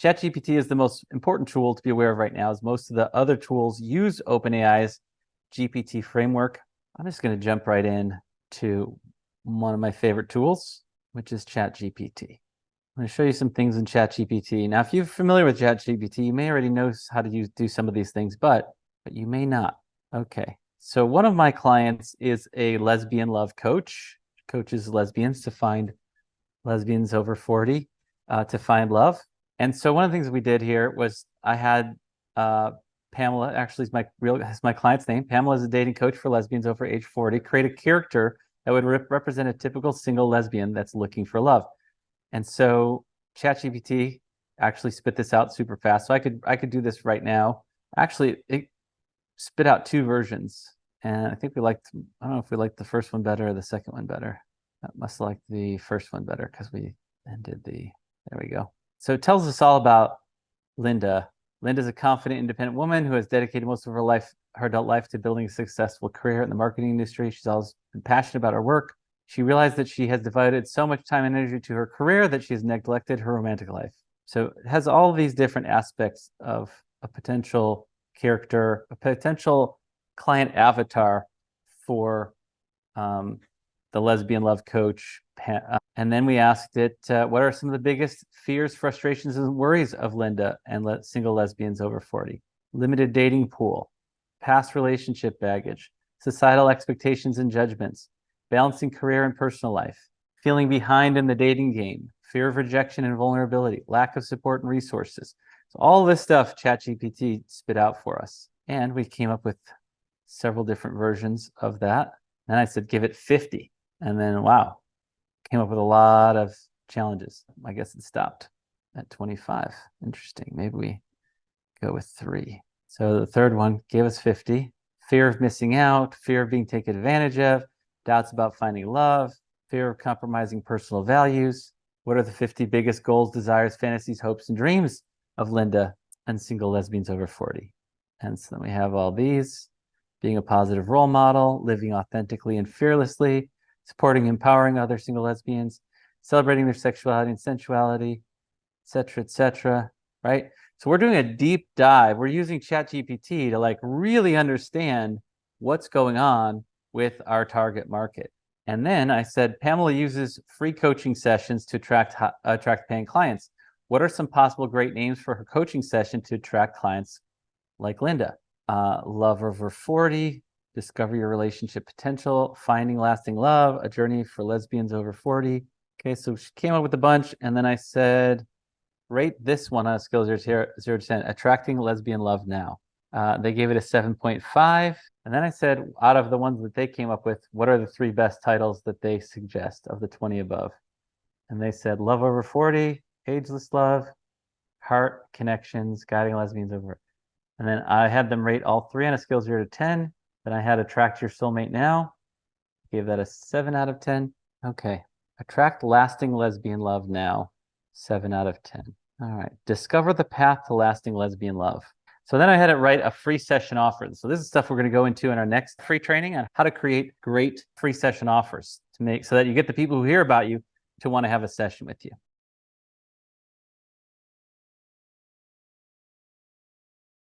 ChatGPT is the most important tool to be aware of right now, as most of the other tools use OpenAI's GPT framework. I'm just going to jump right in to one of my favorite tools, which is ChatGPT. I'm going to show you some things in ChatGPT. Now, if you're familiar with ChatGPT, you may already know how to do some of these things, but you may not. Okay, so one of my clients is a lesbian love coach, coaches lesbians to find lesbians over 40 to find love. And so one of the things we did here was I had Pamela, actually is my client's name. Pamela is a dating coach for lesbians over age 40, create a character that would represent a typical single lesbian that's looking for love. And so ChatGPT actually spit this out super fast. So I could do this right now. Actually, it spit out two versions. And I think I don't know if we liked the first one better or the second one better. I must like the first one better because we then did there we go. So it tells us all about Linda. Linda's a confident, independent woman who has dedicated most of her adult life to building a successful career in the marketing industry. She's always been passionate about her work. She realized that she has devoted so much time and energy to her career that she has neglected her romantic life. So it has all these different aspects of a potential character, a potential client avatar for the lesbian love coach. And then we asked it, what are some of the biggest fears, frustrations, and worries of Linda and single lesbians over 40? Limited dating pool, past relationship baggage, societal expectations and judgments, balancing career and personal life, feeling behind in the dating game, fear of rejection and vulnerability, lack of support and resources. So all this stuff ChatGPT spit out for us. And we came up with several different versions of that. And I said, give it 50. And then, wow, came up with a lot of challenges. I guess it stopped at 25. Interesting. Maybe we go with 3. So the third one gave us 50. Fear of missing out, fear of being taken advantage of, doubts about finding love, fear of compromising personal values. What are the 50 biggest goals, desires, fantasies, hopes, and dreams of Linda and single lesbians over 40? And so then we have all these: being a positive role model, living authentically and fearlessly, supporting, empowering other single lesbians, celebrating their sexuality and sensuality, et cetera, right? So we're doing a deep dive. We're using ChatGPT to really understand what's going on with our target market. And then I said, Pamela uses free coaching sessions to attract paying clients. What are some possible great names for her coaching session to attract clients like Linda? Love over 40, discover your relationship potential, finding lasting love, a journey for lesbians over 40. Okay, so she came up with a bunch, and then I said, rate this one on a scale 0 to 10, attracting lesbian love now. They gave it a 7.5. And then I said, out of the ones that they came up with, what are the 3 best titles that they suggest of the 20 above? And they said, love over 40, ageless love, heart connections, guiding lesbians over. And then I had them rate all 3 on a scale 0 to 10. Then I had attract your soulmate now. Gave that a 7 out of 10. Okay. Attract lasting lesbian love now. 7 out of 10. All right. Discover the path to lasting lesbian love. So then I had it write a free session offer. So this is stuff we're going to go into in our next free training on how to create great free session offers to make so that you get the people who hear about you to want to have a session with you.